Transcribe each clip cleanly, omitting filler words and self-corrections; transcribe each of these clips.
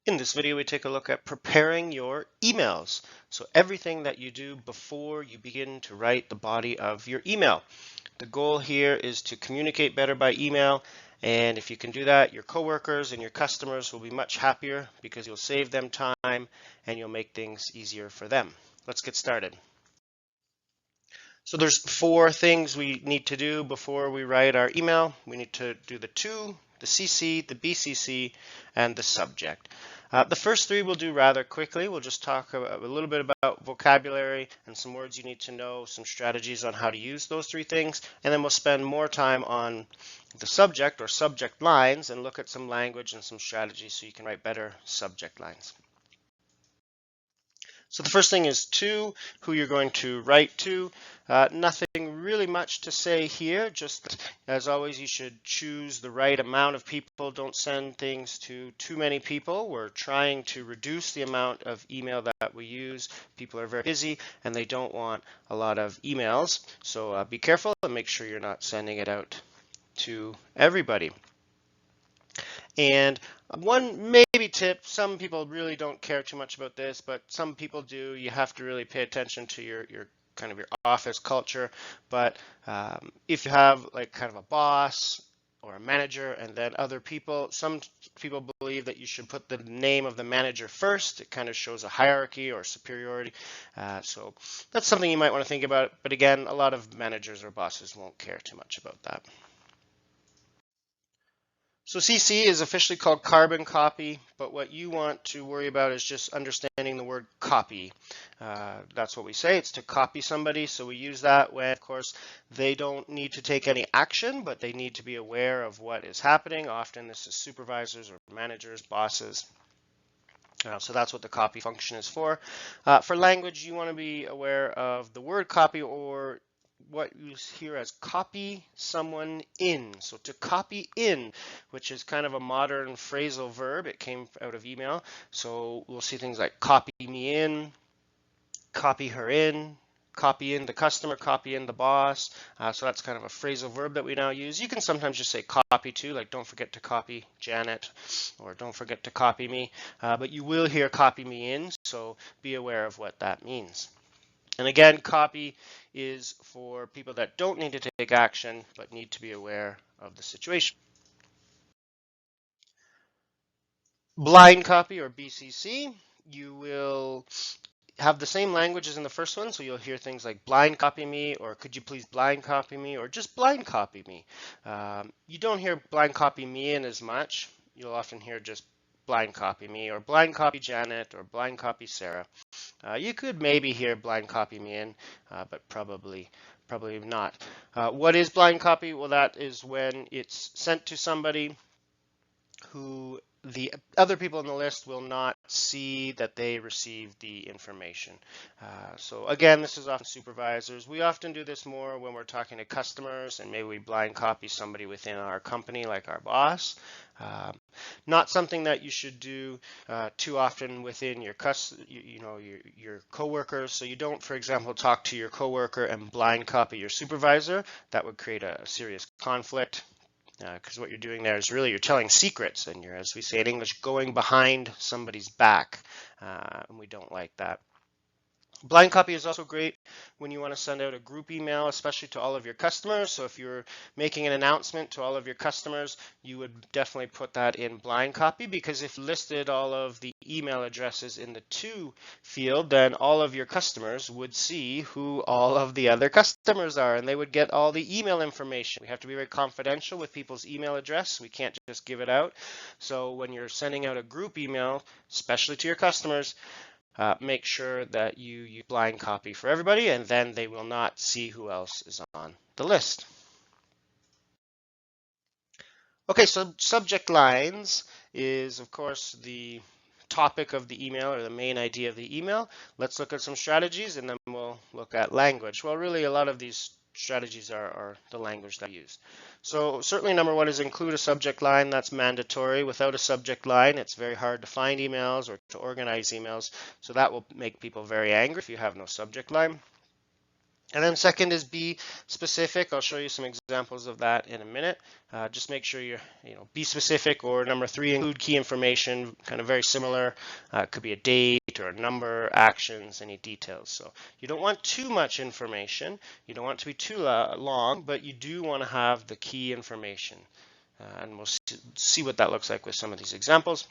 In this video, we take a look at preparing your emails. So everything that you do before you begin to write the body of your email. The goal here is to communicate better by email. And if you can do that, your coworkers and your customers will be much happier because you'll save them time and you'll make things easier for them. Let's get started. So there's 4 things we need to do before we write our email. We need to do the to, the CC, the BCC, and the subject. The first 3 we'll do rather quickly. We'll just talk a little bit about vocabulary and some words you need to know, some strategies on how to use those 3 things, and then we'll spend more time on the subject or subject lines and look at some language and some strategies so you can write better subject lines. So the first thing is to, who you're going to write to. Nothing really much to say here, just as always you should choose the right amount of people. Don't send things to too many people. We're trying to reduce the amount of email that we use. People are very busy and they don't want a lot of emails. So be careful and make sure you're not sending it out to everybody. And one maybe tip, some people really don't care too much about this, but some people do. You have to really pay attention to your kind of your office culture. But if you have like kind of a boss or a manager and then other people, some people believe that you should put the name of the manager first. It kind of shows a hierarchy or superiority. So that's something you might want to think about. But again, a lot of managers or bosses won't care too much about that. So CC is officially called carbon copy, but what you want to worry about is just understanding the word copy. That's what we say, it's to copy somebody, so we use that when, of course, they don't need to take any action, but they need to be aware of what is happening. Often this is supervisors or managers, bosses. So that's what the copy function is for. For language, you want to be aware of the word copy, or what you hear as copy someone in. So to copy in, which is kind of a modern phrasal verb, it came out of email. So we'll see things like copy me in, copy her in, copy in the customer, copy in the boss. So that's kind of a phrasal verb that we now use. You can sometimes just say copy too, like don't forget to copy Janet, or don't forget to copy me. But you will hear copy me in, so be aware of what that means. And again, copy is for people that don't need to take action, but need to be aware of the situation. Blind copy, or BCC, you will have the same language as in the first one, so you'll hear things like blind copy me, or could you please blind copy me, or just blind copy me. You don't hear blind copy me in as much. You'll often hear just blind copy me, or blind copy Janet, or blind copy Sarah. You could maybe hear blind copy me in, but probably not. What is blind copy? Well, that is when it's sent to somebody who the other people on the list will not see that they received the information. So again, this is often supervisors. We often do this more when we're talking to customers, and maybe we blind copy somebody within our company, like our boss. Not something that you should do too often within your your coworkers. So you don't, for example, talk to your coworker and blind copy your supervisor. That would create a serious conflict. Because what you're doing there is really you're telling secrets, and you're, as we say in English, going behind somebody's back, and we don't like that. Blind copy is also great when you want to send out a group email, especially to all of your customers. So if you're making an announcement to all of your customers, you would definitely put that in blind copy, because if you listed all of the email addresses in the to field, then all of your customers would see who all of the other customers are, and they would get all the email information. We have to be very confidential with people's email address. We can't just give it out. So when you're sending out a group email, especially to your customers, make sure that you use blind copy for everybody, and then they will not see who else is on the list. Okay, so subject lines is, of course, the topic of the email, or the main idea of the email. Let's look at some strategies, and then we'll look at language. Well, really, a lot of these strategies are the language that I use. So certainly number 1 is include a subject line. That's mandatory. Without a subject line, it's very hard to find emails or to organize emails. So that will make people very angry if you have no subject line. And then second is be specific. I'll show you some examples of that in a minute. Just make sure you're, be specific. Or number three, include key information, kind of very similar. It could be a date or a number, actions, any details. So you don't want too much information. You don't want it to be too long, but you do want to have the key information. And we'll see what that looks like with some of these examples.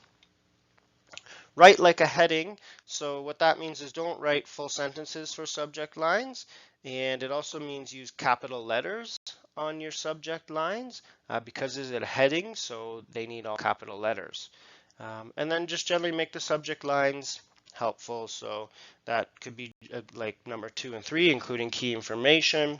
Write like a heading. So what that means is don't write full sentences for subject lines. And it also means use capital letters on your subject lines because it's a heading, so they need all capital letters. And then just generally make the subject lines helpful. So that could be like number 2 and 3, including key information.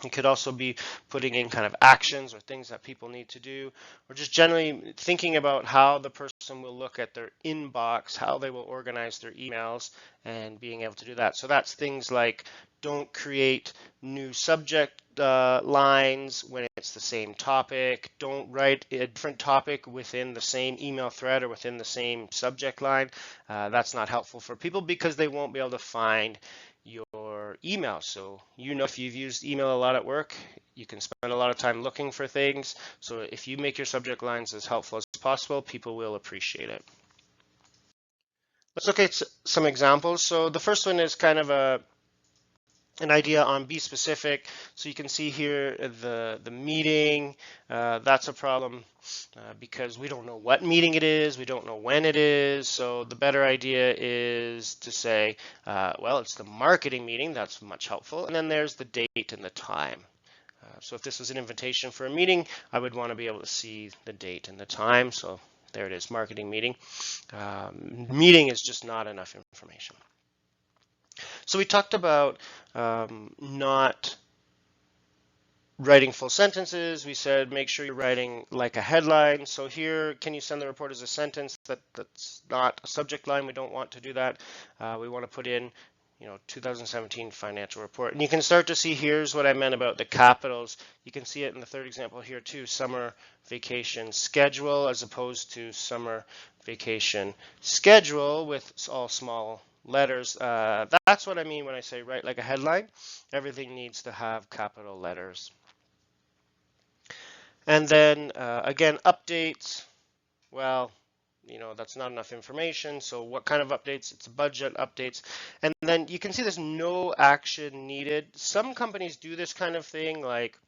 You could also be putting in kind of actions or things that people need to do, or just generally thinking about how the person will look at their inbox, how they will organize their emails, and being able to do that. So that's things like don't create new subject lines when it's the same topic. Don't write a different topic within the same email thread or within the same subject line. That's not helpful for people because they won't be able to find your email. So if you've used email a lot at work, you can spend a lot of time looking for things. So if you make your subject lines as helpful as possible, people will appreciate it. Let's look at some examples. So the first one is kind of an idea on be specific. So you can see here the meeting. That's a problem because we don't know what meeting it is. We don't know when it is. So the better idea is to say, well, it's the marketing meeting. That's much helpful. And then there's the date and the time. So if this was an invitation for a meeting, I would want to be able to see the date and the time. So there it is, marketing meeting. Meeting is just not enough information. So we talked about not writing full sentences. We said make sure you're writing like a headline. So here, can you send the report as a sentence? That's not a subject line. We don't want to do that. We want to put in 2017 financial report. And you can start to see, here's what I meant about the capitals. You can see it in the third example here too, summer vacation schedule as opposed to summer vacation schedule with all small letters. That's what I mean when I say write like a headline. Everything needs to have capital letters. And then again, updates. Well, that's not enough information. So what kind of updates? It's budget updates. And then you can see there's no action needed. Some companies do this kind of thing, like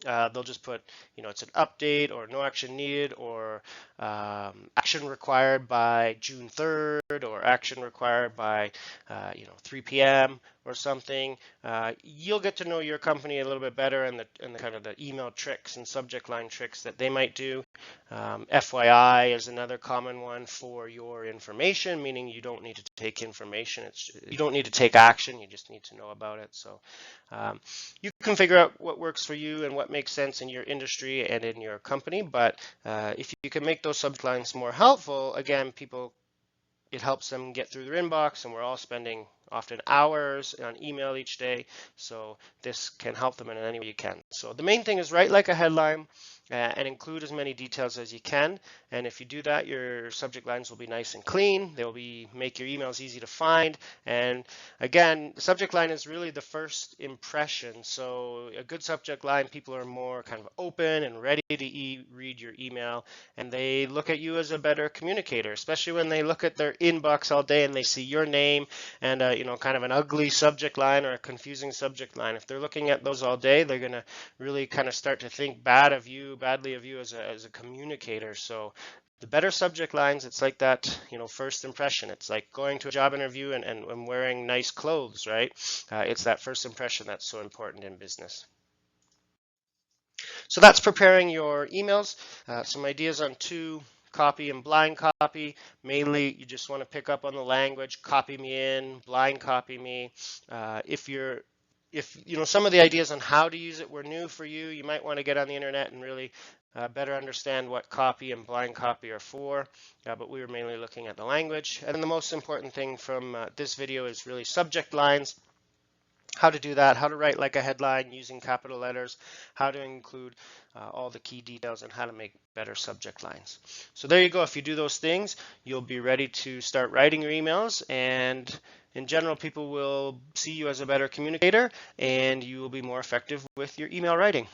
they'll just put, it's an update or no action needed or action required by June 3rd or action required by, 3 p.m. or something. You'll get to know your company a little bit better and the kind of the email tricks and subject line tricks that they might do. FYI is another common one for your information, meaning you don't need to take information. You don't need to take action. You just need to know about it. So you can figure out what works for you and what makes sense in your industry and in your company. But if you can make those subject lines more helpful, again, it helps them get through their inbox, and we're all spending often hours on email each day. So this can help them in any way you can. So the main thing is write like a headline and include as many details as you can. And if you do that, your subject lines will be nice and clean. They'll make your emails easy to find. And again, the subject line is really the first impression. So a good subject line, people are more kind of open and ready to read your email, and they look at you as a better communicator, especially when they look at their inbox all day and they see your name and kind of an ugly subject line or a confusing subject line. If they're looking at those all day, they're going to really kind of start to think badly of you as a communicator. So the better subject lines, it's like that, first impression. It's like going to a job interview and wearing nice clothes, right? It's that first impression that's so important in business. So that's preparing your emails. Some ideas on copy and blind copy. Mainly, you just want to pick up on the language, copy me in, blind copy me. If some of the ideas on how to use it were new for you, you might want to get on the internet and really better understand what copy and blind copy are for. But we were mainly looking at the language. And then the most important thing from this video is really subject lines. how to do that, how to write like a headline using capital letters, how to include all the key details, and how to make better subject lines. So there you go. If you do those things, you'll be ready to start writing your emails, and in general, people will see you as a better communicator and you will be more effective with your email writing.